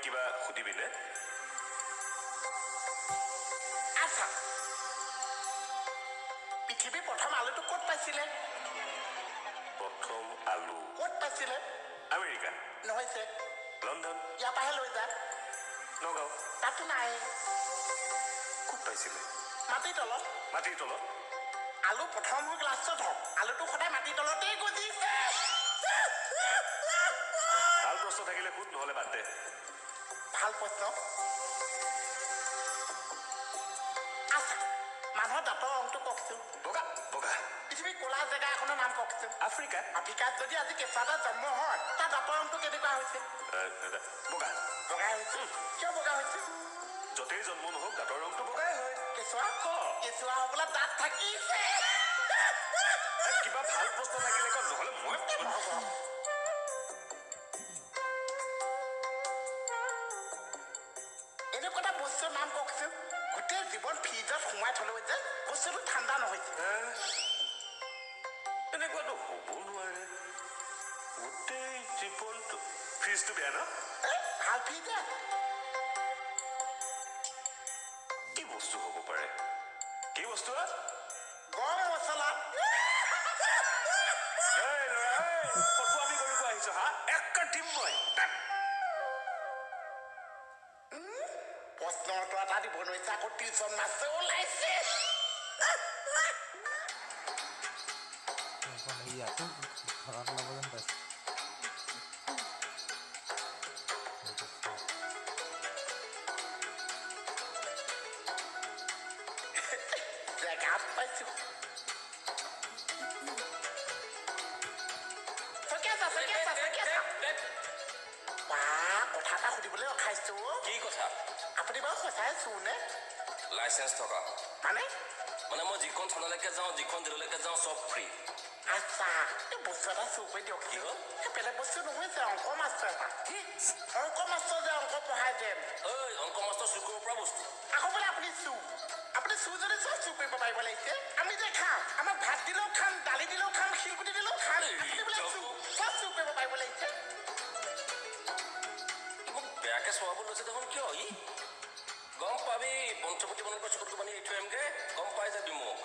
কিবা সুধিবিনে আচ্ছা পৃথিৱীৰ প্ৰথম আলুটো ক'ত পাইছিলে প্ৰথম আলু ক'ত পাইছিলে আমেৰিকা নহৈছে লণ্ডন ইয়াৰ পৰাহে লৈ যা নগাঁও তাতো নাই ক'ত পাইছিলে মাটিৰ তলত আলু প্ৰথম হৈ লাষ্টত হওক আলুটো সদায় মাটিৰ তলতেই গজিছে ভাল প্ৰশ্ন থাকিলে সুধ নহ'লে বাদ দে ভাল প্ৰশ্ন আচ্ছা মানুহৰ দাঁতৰ ৰংটো কওকচোন বগা বগা পৃথিৱীৰ ক'লা জেগা এখনৰ নাম কওকচোন আফ্ৰিকা আফ্ৰিকাত যদি আজি কেঁচুৱা এটা জন্ম হয় তাৰ দাঁতৰ ৰংটো কেনেকুৱা হৈছে বগা বগাই হৈছে কিয় বগা হৈছে য'তেই জন্ম নহওক দাঁতৰ ৰংটো বগাই হয় কেঁচুৱা হ'বলৈ দাঁত থাকিছে কিবা ভাল প্ৰশ্ন থাকিলে কওঁ নহ'লে মই এনেকুৱা এটা বস্তুৰ নাম কওকচোন গোটেই জীৱন ফ্ৰিজত সোমাই থলেও যে বস্তুটো ঠাণ্ডা নহৈছে এনেকুৱাটো হ'ব নোৱাৰে গোটেই জীৱনটো ফ্ৰিজটো বেয়া ন ভাল ফ্ৰিজ কি বস্তু হ'ব পাৰে কি বস্তু গৰম মছলা ফটোৱামি কৰিব আহিছ হা একটা টিম মই প্ৰশ্নৰ উত্তৰ এটা দিব নোৱাৰিছে আকৌ টিউচন মাষ্টৰ ওলাইছে ইয়াতো ঘৰত ল'ব যেন পাইছে জেগাত পাইছো কথা এটা সুধিবলৈ ৰখাইছো কি কথা আপুনি বাৰু সঁচাই চুৰনে লাইচেন্স থকা মানে মই যিখন থানালৈকে যাওঁ যিখন জেললৈকে যাওঁ চব ফ্ৰী আচ্ছা এই বস্তু এটা চুৰ কৰি দিয়ক কি হ'ল এই বেলেগ বস্তু নহৈছে অংক মাষ্টৰ এটা অংক মাষ্টৰ যে অংক পঢ়াই যে অংক মাষ্টৰ চুৰ কৰিব পৰা বস্তু আকৌ বোলে আপুনি চুৰ যদি চব চুৰ কৰিব পাৰিব লাগিছে আমি যে খাম আমাক ভাত দিলেও খাম দালি দিলেও খাম শিলগুটি দিলেও খাম আপুনি বোলে চব চুৰ কৰিব পাৰিব লাগিছে বেয়াকে চোৱাব লৈছে দেখোন কিয় ই গম পাবি পঞ্চপতি মনৰ পৰা চকুটো বান্ধি থৈ আহিমগে গম পাই যাবি মোক